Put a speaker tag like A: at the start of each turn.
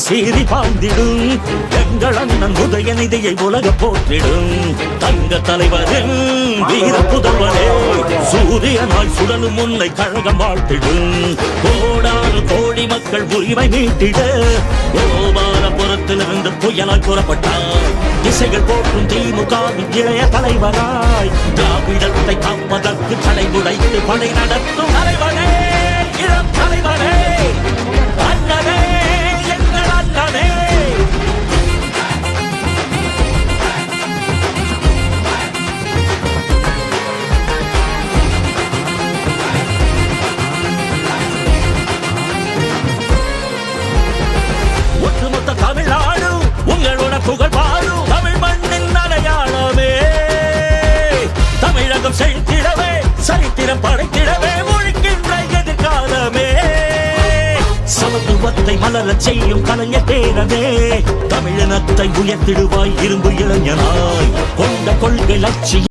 A: சீறி பாய்ந்திடும் எங்கள் அண்ணன் உதயநிதியை உலக போற்றிடும் தங்க தலைவரின் வீர புதல்வனே சூரியனாய் சுடலும் முன்னை கழகம் வாழ்த்திடும் கோடானு கோடி மக்கள் உரிமை மீட்டிட கோபாலபுரத்திலிருந்து புயலாய் புறப்பட்டார் திசைகள் போற்றும் திமுக இளைய தலைவராய் திராவிடத்தை காப்பதற்கு தடை உடைத்து படை நடத்தும் தலைவனே இளம் தலைவனே அண்ணனே எங்கள் அண்ணனே ஒட்டுமொத்த தமிழ்நாடு உங்களோட புகழ் பாடும் தமிழ் மண்ணின் அடையாளமே தமிழகம் செழித்திடவே சரித்திரம் படைத்திடவே ஒழிக்கின்ற எதிர்காலமே சமத்துவத்தை மலரச் செய்யும் கலைஞர் பேரவே தமிழினத்தை உயர்த்திடுவாய் இரும்பு இளைஞனாய் கொண்ட கொள்கை லட்சியம்